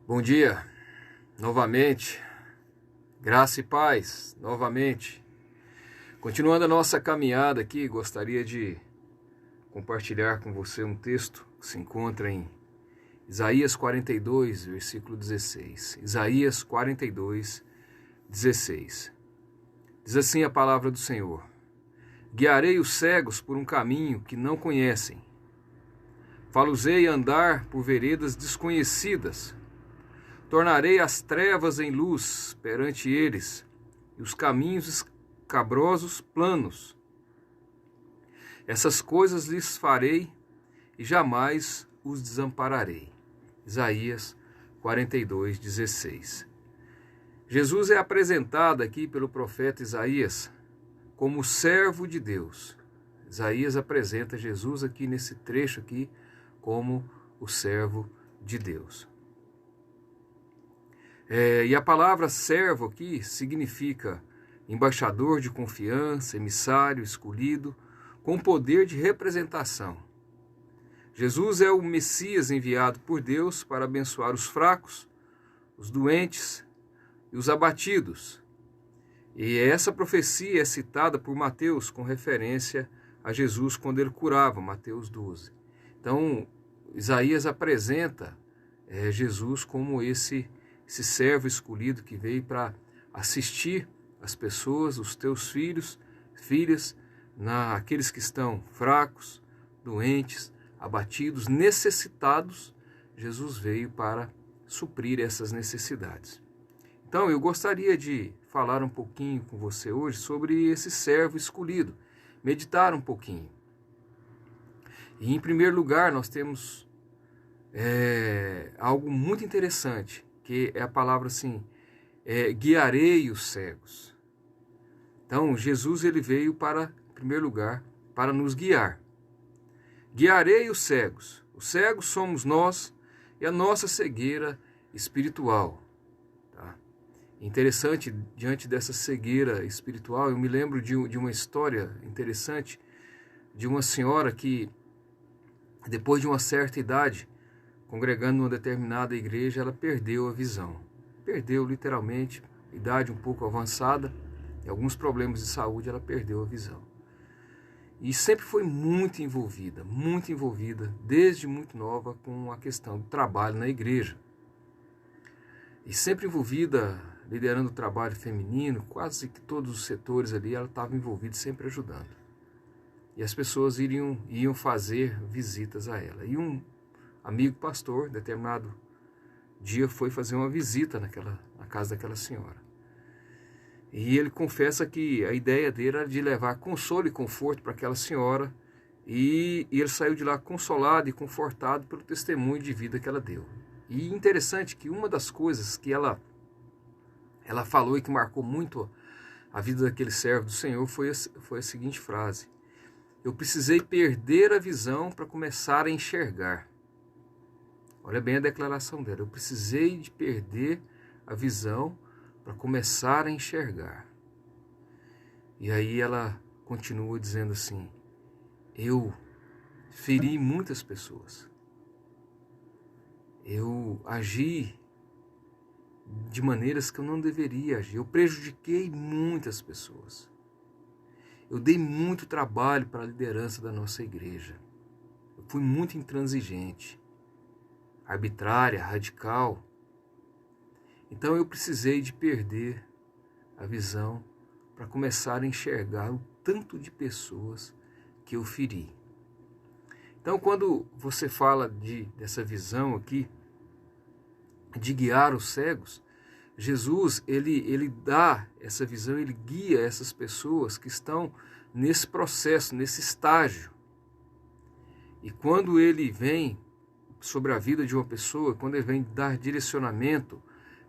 Bom dia, novamente, graça e paz, novamente. Continuando a nossa caminhada aqui, gostaria de compartilhar com você um texto que se encontra em Isaías 42, versículo 16. Isaías 42, 16. Diz assim a palavra do Senhor: Guiarei os cegos por um caminho que não conhecem. Fá-los-ei andar por veredas desconhecidas. Tornarei as trevas em luz perante eles, e os caminhos escabrosos planos. Essas coisas lhes farei, e jamais os desampararei. Isaías 42, 16. Jesus é apresentado aqui pelo profeta Isaías como servo de Deus. Isaías apresenta Jesus aqui nesse trecho aqui como o servo de Deus. E a palavra servo aqui significa embaixador de confiança, emissário, escolhido, com poder de representação. Jesus é o Messias enviado por Deus para abençoar os fracos, os doentes e os abatidos. E essa profecia é citada por Mateus com referência a Jesus quando ele curava, Mateus 12. Então, Isaías apresenta Jesus como esse servo escolhido que veio para assistir as pessoas, os teus filhos, filhas, aqueles que estão fracos, doentes, abatidos, necessitados. Jesus veio para suprir essas necessidades. Então, eu gostaria de falar um pouquinho com você hoje sobre esse servo escolhido, meditar um pouquinho. E, em primeiro lugar, nós temos algo muito interessante, que é a palavra assim, guiarei os cegos. Então, Jesus ele veio para, em primeiro lugar, para nos guiar. Guiarei os cegos. Os cegos somos nós e a nossa cegueira espiritual. Tá? Interessante, diante dessa cegueira espiritual, eu me lembro de uma história interessante de uma senhora que, depois de uma certa idade, congregando numa determinada igreja, ela perdeu a visão. Perdeu literalmente, idade um pouco avançada, e alguns problemas de saúde, ela perdeu a visão. E sempre foi muito envolvida, desde muito nova, com a questão do trabalho na igreja. E sempre envolvida, liderando o trabalho feminino, quase que todos os setores ali, ela estava envolvida, sempre ajudando. E as pessoas iam fazer visitas a ela. E um amigo pastor, determinado dia, foi fazer uma visita na casa daquela senhora. E ele confessa que a ideia dele era de levar consolo e conforto para aquela senhora, e ele saiu de lá consolado e confortado pelo testemunho de vida que ela deu. E interessante que uma das coisas que ela falou e que marcou muito a vida daquele servo do Senhor foi a seguinte frase: eu precisei perder a visão para começar a enxergar. Olha bem a declaração dela. Eu precisei de perder a visão para começar a enxergar. E aí ela continua dizendo assim: eu feri muitas pessoas. Eu agi de maneiras que eu não deveria agir. Eu prejudiquei muitas pessoas. Eu dei muito trabalho para a liderança da nossa igreja. Eu fui muito intransigente, arbitrária, radical. Então eu precisei de perder a visão para começar a enxergar o tanto de pessoas que eu feri. Então, quando você fala dessa visão aqui, de guiar os cegos, Jesus ele dá essa visão, ele guia essas pessoas que estão nesse processo, nesse estágio. E quando ele vem sobre a vida de uma pessoa, quando ele vem dar direcionamento,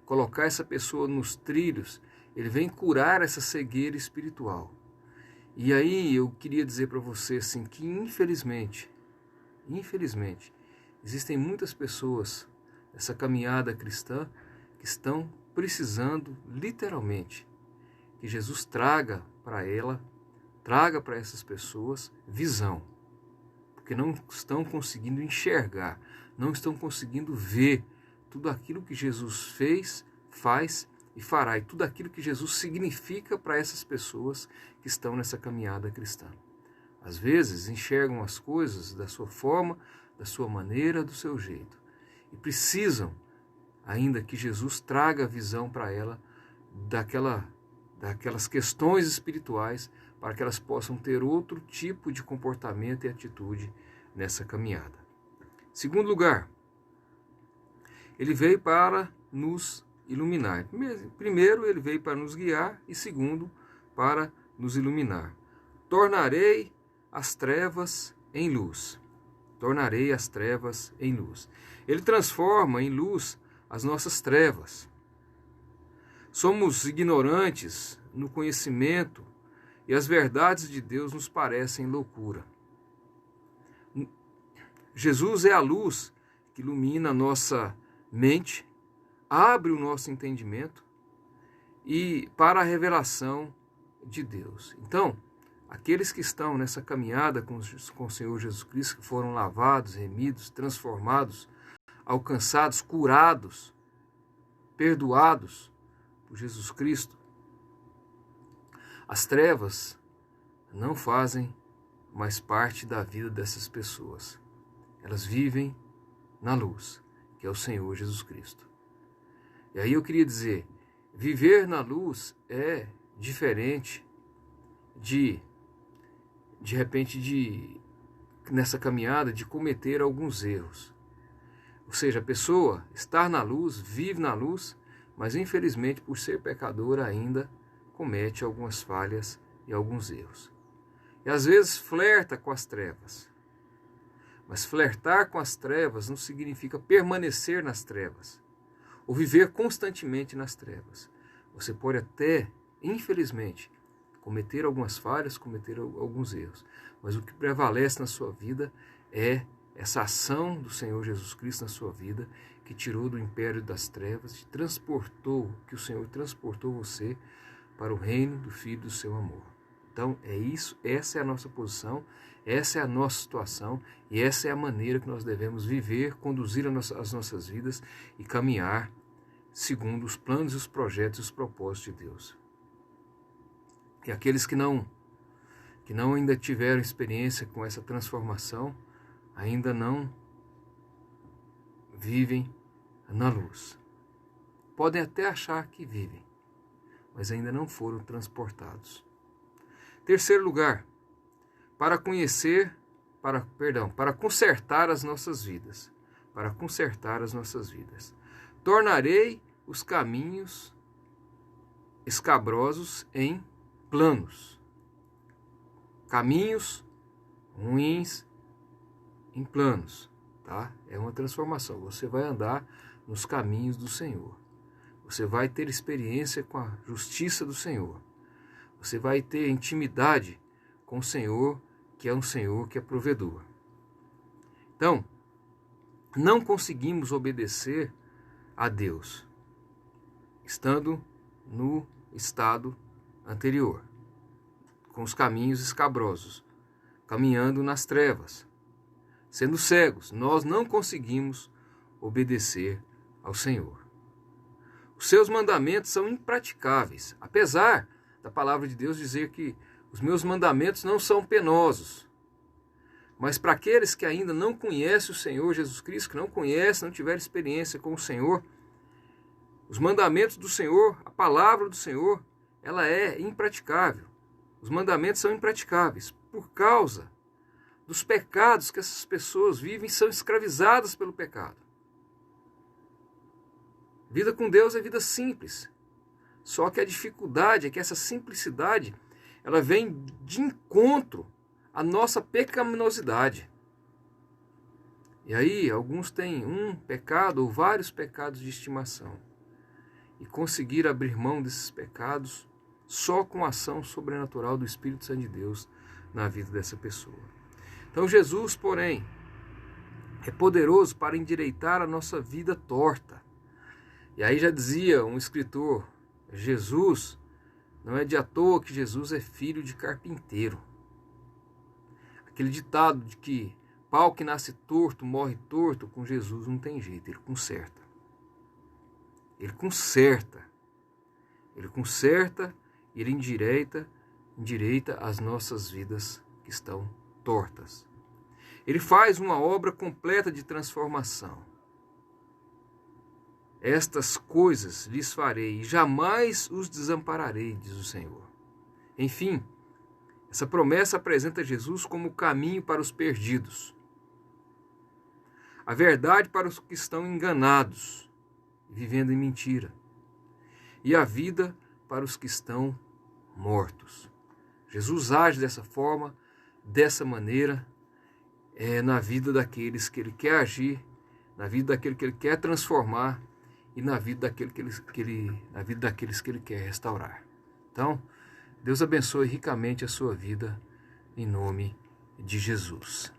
colocar essa pessoa nos trilhos, ele vem curar essa cegueira espiritual. E aí eu queria dizer para você assim, que infelizmente, existem muitas pessoas nessa caminhada cristã que estão precisando, literalmente, que Jesus traga para essas pessoas visão, porque não estão conseguindo enxergar, não estão conseguindo ver tudo aquilo que Jesus fez, faz e fará, e tudo aquilo que Jesus significa para essas pessoas que estão nessa caminhada cristã. Às vezes enxergam as coisas da sua forma, da sua maneira, do seu jeito, e precisam ainda que Jesus traga a visão para ela daquelas questões espirituais, para que elas possam ter outro tipo de comportamento e atitude nessa caminhada. Segundo lugar, ele veio para nos iluminar. Primeiro, ele veio para nos guiar, e segundo, para nos iluminar. Tornarei as trevas em luz. Tornarei as trevas em luz. Ele transforma em luz as nossas trevas. Somos ignorantes no conhecimento e as verdades de Deus nos parecem loucura. Jesus é a luz que ilumina a nossa mente, abre o nosso entendimento e para a revelação de Deus. Então, aqueles que estão nessa caminhada com o Senhor Jesus Cristo, que foram lavados, remidos, transformados, alcançados, curados, perdoados por Jesus Cristo, as trevas não fazem mais parte da vida dessas pessoas. Elas vivem na luz, que é o Senhor Jesus Cristo. E aí eu queria dizer, viver na luz é diferente de repente, nessa caminhada, de cometer alguns erros. Ou seja, a pessoa estar na luz, vive na luz, mas infelizmente, por ser pecadora, ainda comete algumas falhas e alguns erros. E às vezes flerta com as trevas. Mas flertar com as trevas não significa permanecer nas trevas, ou viver constantemente nas trevas. Você pode até, infelizmente, cometer algumas falhas, cometer alguns erros, mas o que prevalece na sua vida é essa ação do Senhor Jesus Cristo na sua vida, que tirou do império das trevas, te transportou, que o Senhor transportou você para o reino do Filho do seu amor. Então é isso, essa é a nossa posição, essa é a nossa situação e essa é a maneira que nós devemos viver, conduzir as nossas vidas e caminhar segundo os planos, os projetos e os propósitos de Deus. E aqueles que não ainda tiveram experiência com essa transformação, ainda não vivem na luz. Podem até achar que vivem, mas ainda não foram transportados. Terceiro lugar, para consertar as nossas vidas. Para consertar as nossas vidas. Tornarei os caminhos escabrosos em planos. Caminhos ruins em planos, tá? É uma transformação. Você vai andar nos caminhos do Senhor. Você vai ter experiência com a justiça do Senhor. Você vai ter intimidade com o Senhor, que é um Senhor que é provedor. Então, não conseguimos obedecer a Deus estando no estado anterior, com os caminhos escabrosos, caminhando nas trevas, sendo cegos. Nós não conseguimos obedecer ao Senhor. Os seus mandamentos são impraticáveis, apesar da palavra de Deus dizer que os meus mandamentos não são penosos. Mas para aqueles que ainda não conhecem o Senhor Jesus Cristo, que não conhecem, não tiveram experiência com o Senhor, os mandamentos do Senhor, a palavra do Senhor, ela é impraticável. Os mandamentos são impraticáveis por causa dos pecados que essas pessoas vivem, são escravizadas pelo pecado. Vida com Deus é vida simples. Só que a dificuldade é que essa simplicidade, ela vem de encontro à nossa pecaminosidade. E aí, alguns têm um pecado ou vários pecados de estimação. E conseguir abrir mão desses pecados só com a ação sobrenatural do Espírito Santo de Deus na vida dessa pessoa. Então Jesus, porém, é poderoso para endireitar a nossa vida torta. E aí já dizia um escritor, Jesus, não é de à toa que Jesus é filho de carpinteiro. Aquele ditado de que pau que nasce torto, morre torto, com Jesus não tem jeito, ele conserta. Ele conserta. Ele conserta, ele endireita as nossas vidas que estão tortas. Ele faz uma obra completa de transformação. Estas coisas lhes farei e jamais os desampararei, diz o Senhor. Enfim, essa promessa apresenta Jesus como o caminho para os perdidos, a verdade para os que estão enganados, vivendo em mentira, e a vida para os que estão mortos. Jesus age dessa forma, dessa maneira, na vida daqueles que ele quer agir, na vida daquele que ele quer transformar e na vida daqueles que ele quer restaurar. Então, Deus abençoe ricamente a sua vida, em nome de Jesus.